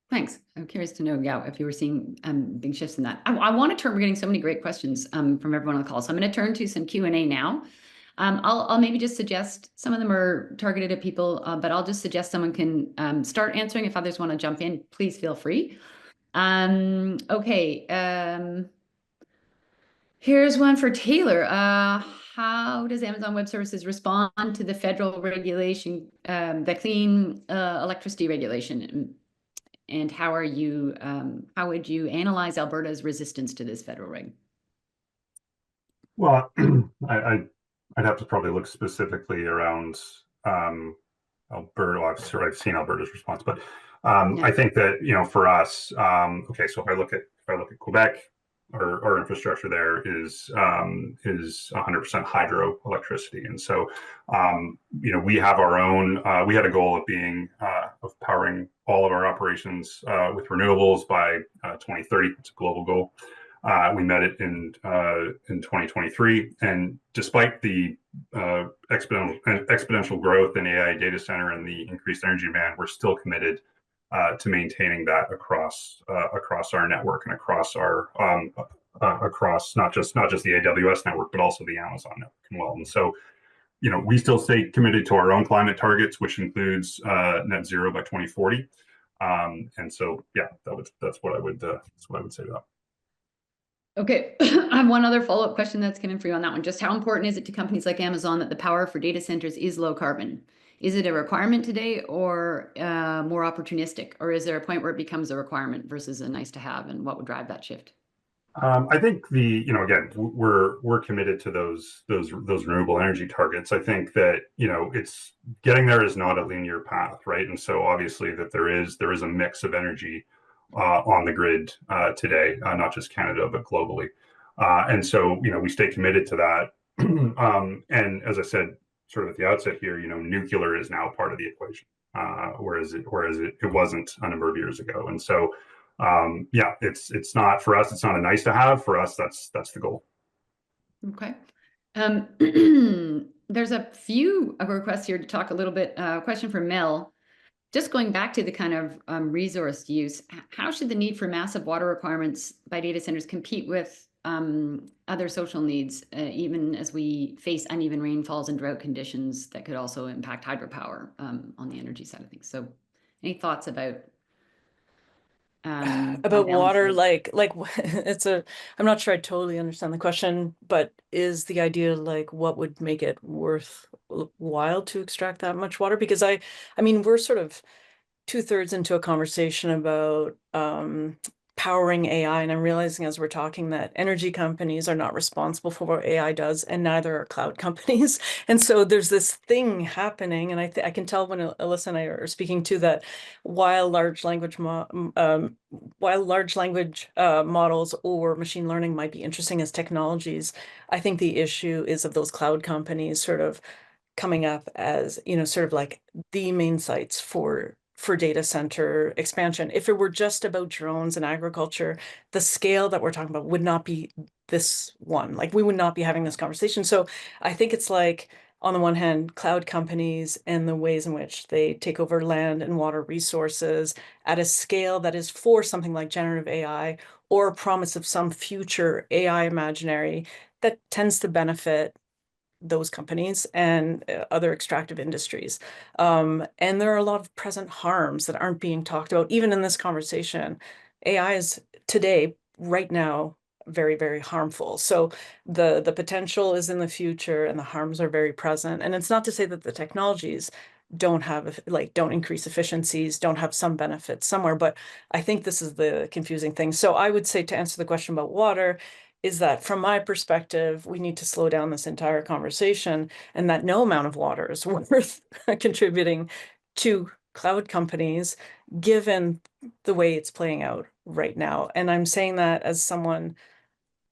Thanks. I'm curious to know, if you were seeing big shifts in that. I want to turn, we're getting so many great questions from everyone on the call. So I'm going to turn to some Q&A now. I'll maybe just suggest, some of them are targeted at people, but I'll just suggest someone can start answering. If others want to jump in, please feel free. Okay. Here's one for Taylor. How does Amazon Web Services respond to the federal regulation, the clean electricity regulation? And how would you analyze Alberta's resistance to this federal reg? Well, I'd have to probably look specifically around Alberta. Well, I've seen Alberta's response, but I think that for us, okay. So if I look at Quebec, our infrastructure there is 100% hydro electricity. And so, we have our own, we had a goal of powering all of our operations with renewables by 2030. It's a global goal. We met it in 2023, and despite the exponential growth in AI data center and the increased energy demand, we're still committed to maintaining that across our network and across not just the AWS network, but also the Amazon network as well. And so, we still stay committed to our own climate targets, which includes net zero by 2040. And so, yeah, that's what I would say to that. Okay, I have one other follow-up question that's coming for you on that one. Just how important is it to companies like Amazon that the power for data centers is low carbon? Is it a requirement today, or more opportunistic? Or is there a point where it becomes a requirement versus a nice to have, and what would drive that shift? I think again, we're committed to those renewable energy targets. I think that, it's getting there is not a linear path, right? And so obviously that there is a mix of energy on the grid today, not just Canada, but globally. And so, we stay committed to that. And as I said, sort of at the outset here, nuclear is now part of the equation, whereas it wasn't a number of years ago. And so, it's not, for us, it's not a nice to have. For us, that's the goal. Okay. There's a few requests here to talk a little bit. Question for Mel. Just going back to the kind of resource use, how should the need for massive water requirements by data centers compete with other social needs, even as we face uneven rainfalls and drought conditions that could also impact hydropower on the energy side of things? So any thoughts about water, like I'm not sure I totally understand the question, but is the idea like what would make it worthwhile to extract that much water? Because I mean, we're sort of 2/3 into a conversation about powering AI, and I'm realizing as we're talking that energy companies are not responsible for what AI does, and neither are cloud companies. And so there's this thing happening, and I can tell when Alyssa and I are speaking to that, while large language models or machine learning might be interesting as technologies, I think the issue is of those cloud companies sort of coming up as, sort of like the main sites for data center expansion. If it were just about drones and agriculture, the scale that we're talking about would not be this one. Like, we would not be having this conversation. So I think it's like, on the one hand, cloud companies and the ways in which they take over land and water resources at a scale that is for something like generative AI or a promise of some future AI imaginary that tends to benefit those companies and other extractive industries. And there are a lot of present harms that aren't being talked about, even in this conversation. AI is today, right now, very, very harmful. So the potential is in the future and the harms are very present. And it's not to say that the technologies don't increase efficiencies, don't have some benefits somewhere, but I think this is the confusing thing. So I would say, to answer the question about water, is that from my perspective, we need to slow down this entire conversation, and that no amount of water is worth contributing to cloud companies, given the way it's playing out right now. And I'm saying that as someone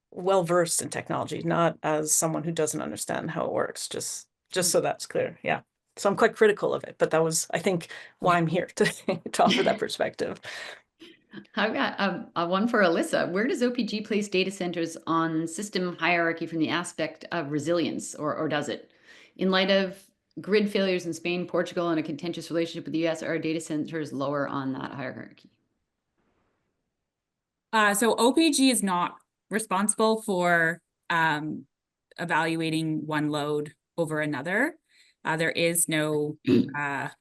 well-versed in technology, not as someone who doesn't understand how it works, just so that's clear. Yeah. So I'm quite critical of it, but that was, I think, why I'm here today, to offer that perspective. I've got one for Alyssa. Where does OPG place data centers on system hierarchy from the aspect of resilience, or does it? In light of grid failures in Spain, Portugal, and a contentious relationship with the US, are data centers lower on that hierarchy? So OPG is not responsible for evaluating one load over another. There is no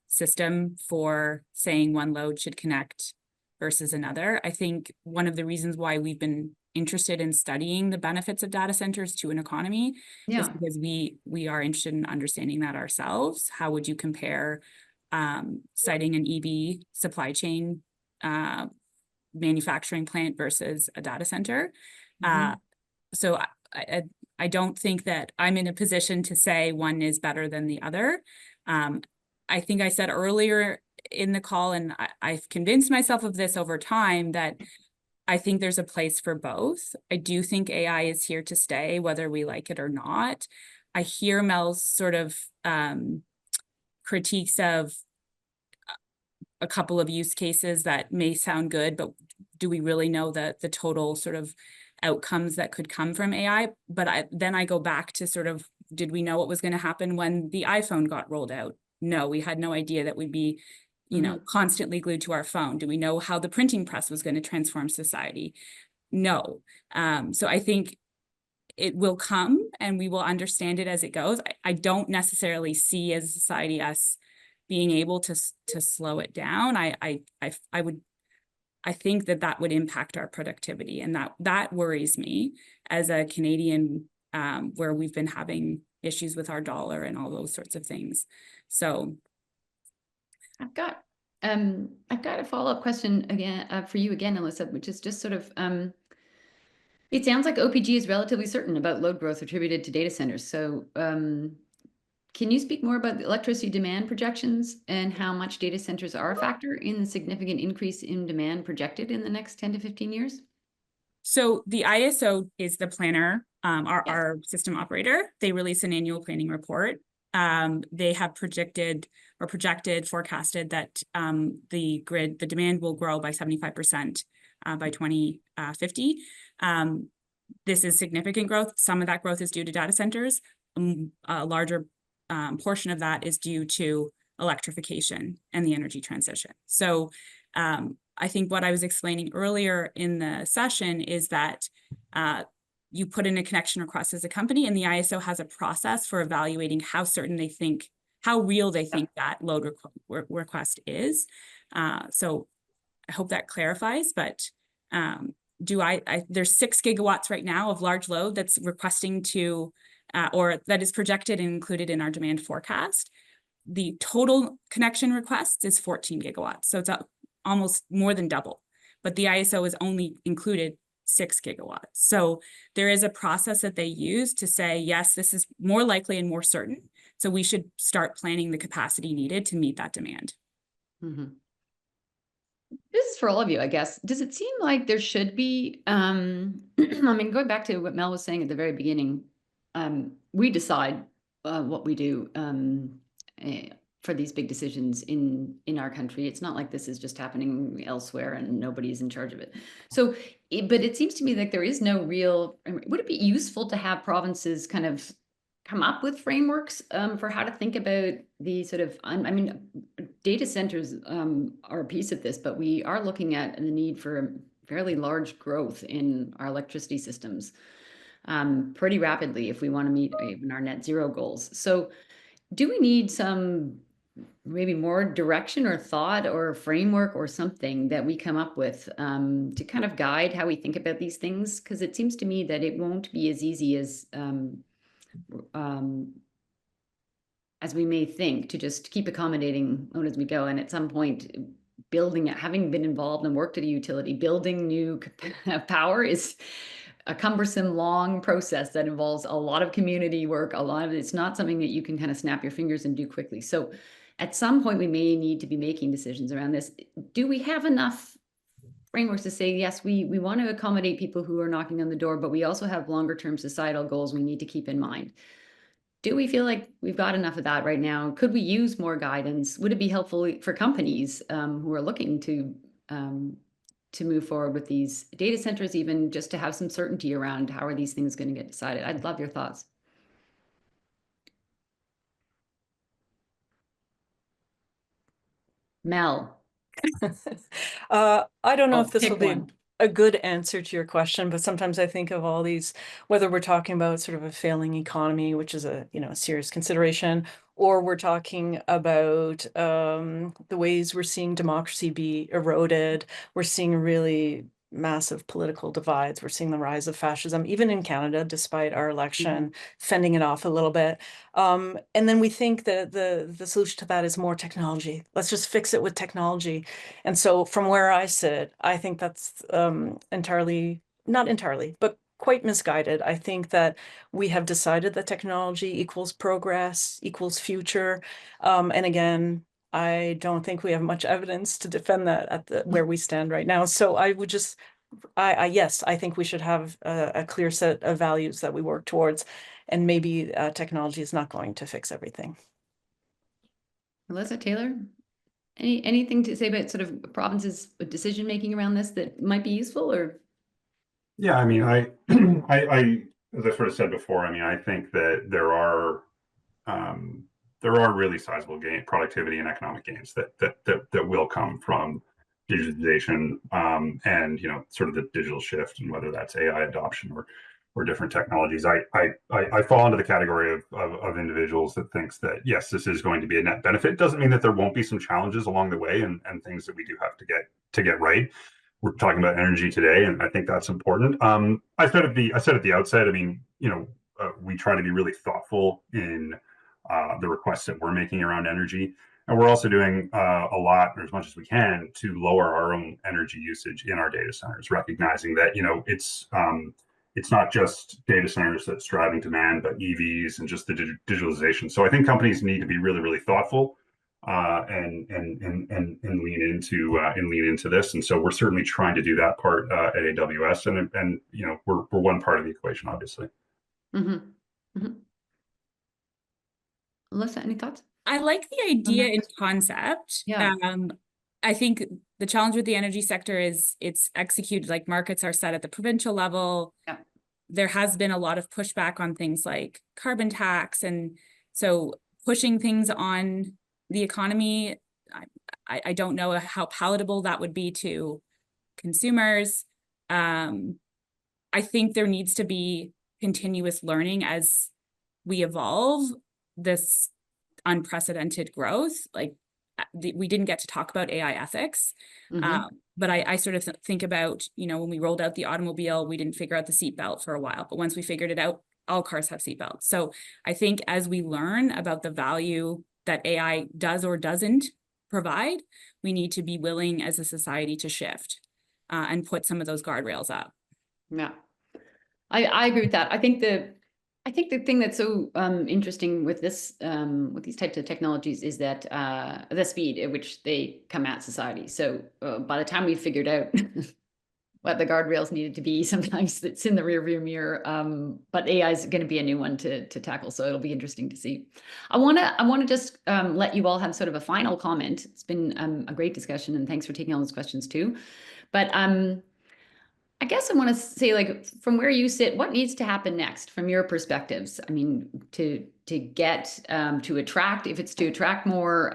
system for saying one load should connect versus another. I think one of the reasons why we've been interested in studying the benefits of data centers to an economy is because we are interested in understanding that ourselves. How would you compare citing an EV supply chain manufacturing plant versus a data center? So I don't think that I'm in a position to say one is better than the other. I think I said earlier in the call, and I've convinced myself of this over time, that I think there's a place for both. I do think AI is here to stay, whether we like it or not. I hear Mel's sort of critiques of a couple of use cases that may sound good, but do we really know that the total sort of outcomes that could come from AI? But then I go back to sort of, did we know what was going to happen when the iPhone got rolled out? No, we had no idea that we'd be, constantly glued to our phone. Do we know how the printing press was going to transform society? No. So I think it will come and we will understand it as it goes. I don't necessarily see as a society us being able to slow it down. I think that would impact our productivity, and that worries me as a Canadian, where we've been having issues with our dollar and all those sorts of things. So I've got a follow-up question again for you again, Alyssa, which is just sort of it sounds like OPG is relatively certain about load growth attributed to data centers. So can you speak more about the electricity demand projections and how much data centers are a factor in the significant increase in demand projected in the next 10 to 15 years? So the ISO is the planner, our system operator. They release an annual planning report. They have forecasted that the demand will grow by 75% by 2050. This is significant growth. Some of that growth is due to data centers. A larger portion of that is due to electrification and the energy transition. So I think what I was explaining earlier in the session is that you put in a connection request as a company, and the ISO has a process for evaluating how real they think that load request is. So I hope that clarifies, but there's 6 gigawatts right now of large load that's requesting to, or that is projected and included in our demand forecast. The total connection requests is 14 gigawatts. So it's almost more than double, but the ISO has only included 6 gigawatts. So there is a process that they use to say, yes, this is more likely and more certain. So we should start planning the capacity needed to meet that demand. Mm-hmm. This is for all of you, I guess. Does it seem like there should be, I mean, going back to what Mel was saying at the very beginning, we decide what we do for these big decisions in our country. It's not like this is just happening elsewhere and nobody's in charge of it. So, but it seems to me like there is no real, would it be useful to have provinces kind of come up with frameworks for how to think about the sort of, I mean, data centers are a piece of this, but we are looking at the need for fairly large growth in our electricity systems pretty rapidly if we want to meet even our net zero goals. So do we need some maybe more direction or thought or framework or something that we come up with to kind of guide how we think about these things? Because it seems to me that it won't be as easy as we may think to just keep accommodating load as we go. And at some point, building it, having been involved and worked at a utility, building new power is a cumbersome, long process that involves a lot of community work. It's not something that you can kind of snap your fingers and do quickly. So at some point, we may need to be making decisions around this. Do we have enough frameworks to say, yes, we want to accommodate people who are knocking on the door, but we also have longer term societal goals we need to keep in mind? Do we feel like we've got enough of that right now? Could we use more guidance? Would it be helpful for companies who are looking to move forward with these data centers, even just to have some certainty around how are these things going to get decided? I'd love your thoughts. Mel. I don't know if this Pick will be one. a good answer to your question, but sometimes I think of all these, whether we're talking about sort of a failing economy, which is a serious consideration, or we're talking about the ways we're seeing democracy be eroded. We're seeing really massive political divides. We're seeing the rise of fascism, even in Canada, despite our election fending it off a little bit. And then we think that the solution to that is more technology. Let's just fix it with technology. And so from where I sit, I think that's not entirely, but quite misguided. I think that we have decided that technology equals progress, equals future. And again, I don't think we have much evidence to defend that at where we stand right now. So I would just yes, I think we should have a clear set of values that we work towards, and maybe technology is not going to fix everything. Melissa, Taylor, anything to say about sort of provinces' decision making around this that might be useful, or? Yeah, I mean, as I sort of said before, I mean, I think that there are really sizable productivity and economic gains that will come from digitization, and sort of the digital shift, and whether that's AI adoption or different technologies. I fall into the category of individuals that thinks that yes, this is going to be a net benefit. It doesn't mean that there won't be some challenges along the way and things that we do have to get right. We're talking about energy today, and I think that's important. I said at the outset, I mean, we try to be really thoughtful in the requests that we're making around energy. And we're also doing a lot, or as much as we can, to lower our own energy usage in our data centers, recognizing that, it's not just data centers that's driving demand, but EVs and just the digitalization. So I think companies need to be really, really thoughtful and lean into this. And so we're certainly trying to do that part at AWS, and we're one part of the equation, obviously. Mm-hmm. Mm-hmm. Melissa, any thoughts? I like the idea in concept. Yeah. I think the challenge with the energy sector is it's executed, like markets are set at the provincial level. Yeah. There has been a lot of pushback on things like carbon tax. And so pushing things on the economy, I don't know how palatable that would be to consumers. I think there needs to be continuous learning as we evolve this unprecedented growth. Like we didn't get to talk about AI ethics, but I sort of think about, when we rolled out the automobile, we didn't figure out the seatbelt for a while, but once we figured it out, all cars have seatbelts. So I think as we learn about the value that AI does or doesn't provide, we need to be willing as a society to shift and put some of those guardrails up. Yeah, I agree with that. I think the thing that's so interesting with this, with these types of technologies, is that the speed at which they come at society. So by the time we figured out what the guardrails needed to be, sometimes it's in the rearview mirror. But AI is going to be a new one to tackle, so it'll be interesting to see. I want to just let you all have sort of a final comment. It's been a great discussion, and thanks for taking all those questions too. But I guess I want to say, like, from where you sit, what needs to happen next from your perspectives? I mean, to get to attract, if it's to attract more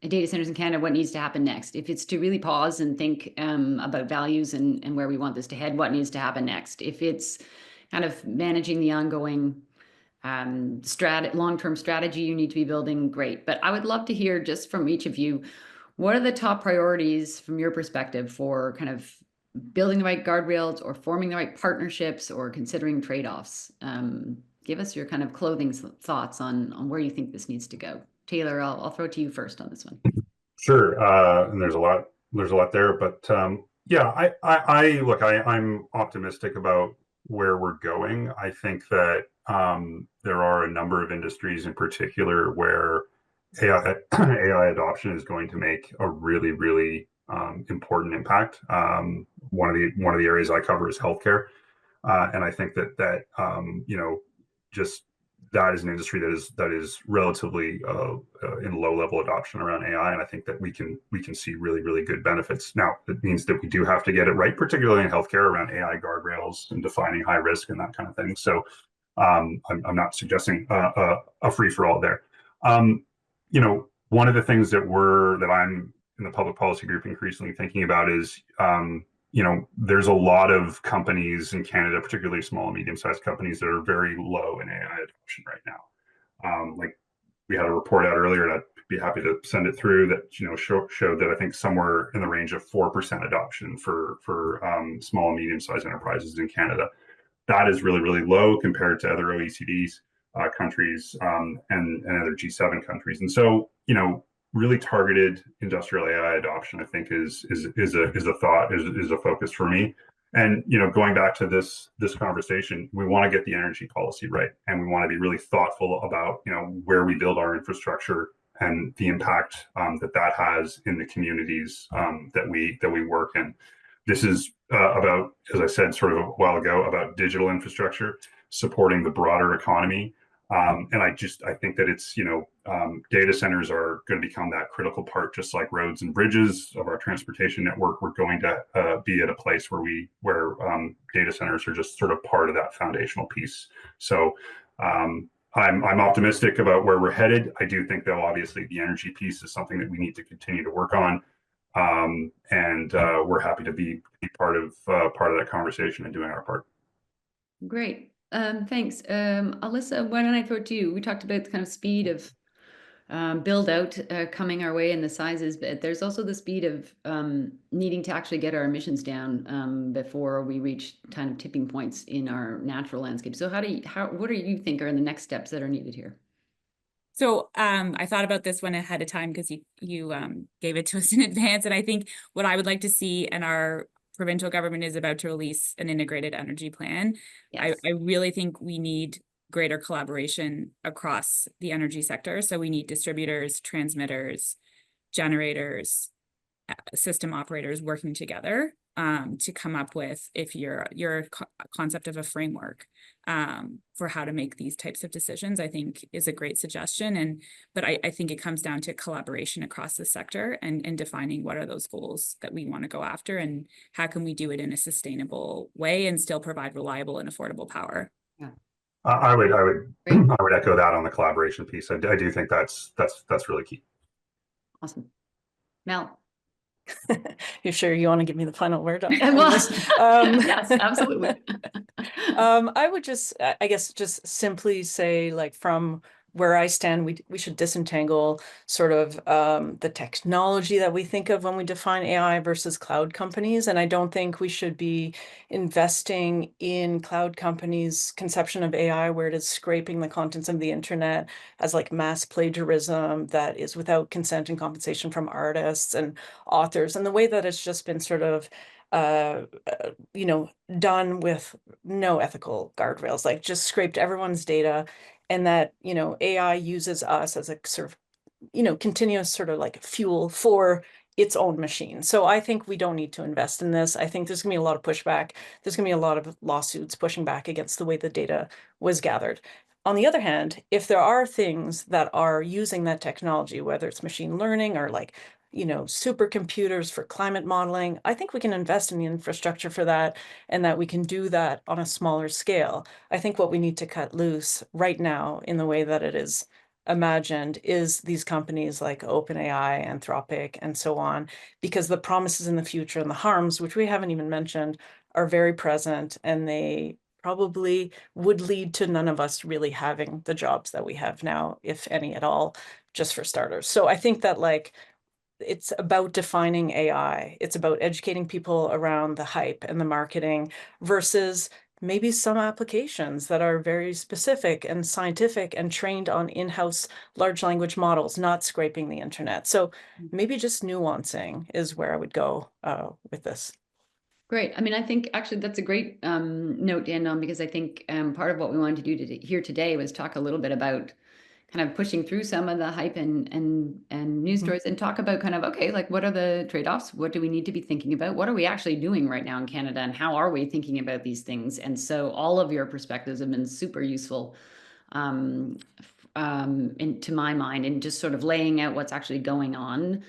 data centers in Canada, what needs to happen next? If it's to really pause and think about values and where we want this to head, what needs to happen next? If it's kind of managing the ongoing long-term strategy you need to be building, great. But I would love to hear just from each of you, what are the top priorities from your perspective for kind of building the right guardrails, or forming the right partnerships, or considering trade-offs? Give us your kind of clothing thoughts on where you think this needs to go. Taylor, I'll throw it to you first on this one. Sure. And there's a lot there, but yeah, I'm optimistic about where we're going. I think that there are a number of industries in particular where AI adoption is going to make a really, really important impact. One of the areas I cover is healthcare, and I think that just that is an industry that is relatively in low level adoption around AI, and I think that we can see really, really good benefits. Now, it means that we do have to get it right, particularly in healthcare, around AI guardrails and defining high risk and that kind of thing. So I'm not suggesting a free for all there. One of the things that I'm in the public policy group increasingly thinking about is, there's a lot of companies in Canada, particularly small and medium-sized companies, that are very low in AI adoption right now. Like we had a report out earlier, and I'd be happy to send it through, that showed that I think somewhere in the range of 4% adoption for small and medium-sized enterprises in Canada. That is really, really low compared to other OECD countries and other G7 countries. And so, really targeted industrial AI adoption, I think, is a focus for me. And going back to this conversation, we want to get the energy policy right, and we want to be really thoughtful about where we build our infrastructure and the impact that has in the communities that we work in. This is about, as I said sort of a while ago, about digital infrastructure supporting the broader economy. And I think that it's, data centers are going to become that critical part, just like roads and bridges of our transportation network. We're going to be at a place where data centers are just sort of part of that foundational piece. So I'm optimistic about where we're headed. I do think, though, obviously the energy piece is something that we need to continue to work on. And we're happy to be part of that conversation and doing our part. Great. Thanks. Alyssa, why don't I throw it to you? We talked about the kind of speed of build out coming our way and the sizes, but there's also the speed of needing to actually get our emissions down before we reach kind of tipping points in our natural landscape. So what do you think are the next steps that are needed here? So I thought about this one ahead of time because you gave it to us in advance. And I think what I would like to see, and our provincial government is about to release an integrated energy plan. Yes. I really think we need greater collaboration across the energy sector. So we need distributors, transmitters, generators, system operators working together to come up with, if your concept of a framework for how to make these types of decisions, I think is a great suggestion. But I think it comes down to collaboration across the sector and defining what are those goals that we want to go after and how can we do it in a sustainable way and still provide reliable and affordable power. Yeah. I would echo that on the collaboration piece. I do think that's really key. Awesome. Mel. You sure you want to give me the final word on Well, this? yes, absolutely. I would I guess just simply say, like, from where I stand, we should disentangle sort of the technology that we think of when we define AI versus cloud companies. And I don't think we should be investing in cloud companies' conception of AI where it is scraping the contents of the internet as like mass plagiarism that is without consent and compensation from artists and authors. And the way that it's just been sort of done with no ethical guardrails, like just scraped everyone's data, and that, AI uses us as a sort of, continuous sort of like fuel for its own machine. So I think we don't need to invest in this. I think there's gonna be a lot of pushback. There's gonna be a lot of lawsuits pushing back against the way the data was gathered. On the other hand, if there are things that are using that technology, whether it's machine learning or like, supercomputers for climate modeling, I think we can invest in the infrastructure for that, and that we can do that on a smaller scale. I think what we need to cut loose right now in the way that it is imagined is these companies like OpenAI, Anthropic, and so on, because the promises in the future and the harms, which we haven't even mentioned, are very present, and they probably would lead to none of us really having the jobs that we have now, if any at all, just for starters. So I think that, like, it's about defining AI. It's about educating people around the hype and the marketing versus maybe some applications that are very specific and scientific and trained on in-house large language models, not scraping the internet. So maybe just nuancing is where I would go with this. Great. I mean, I think actually that's a great note to end on, because I think part of what we wanted to do here today was talk a little bit about kind of pushing through some of the hype and news stories and talk about kind of, okay, like, what are the trade-offs? What do we need to be thinking about? What are we actually doing right now in Canada, and how are we thinking about these things? And so all of your perspectives have been super useful to my mind, in just sort of laying out what's actually going on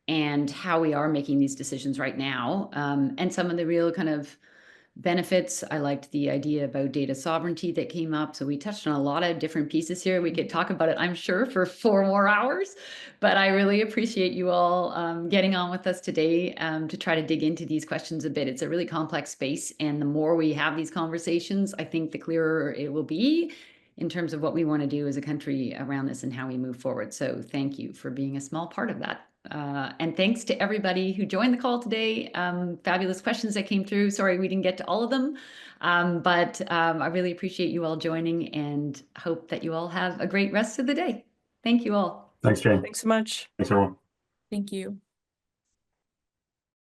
and how we are making these decisions right now. And some of the real kind of benefits. I liked the idea about data sovereignty that came up. So we touched on a lot of different pieces here. We could talk about it, I'm sure, for 4 more hours, but I really appreciate you all getting on with us today to try to dig into these questions a bit. It's a really complex space, and the more we have these conversations, I think the clearer it will be in terms of what we want to do as a country around this and how we move forward. So thank you for being a small part of that. And thanks to everybody who joined the call today. Fabulous questions that came through. Sorry we didn't get to all of them, but I really appreciate you all joining, and hope that you all have a great rest of the day. Thank you all. Thanks, Jane. Thanks so much. Thanks, everyone. Thank you.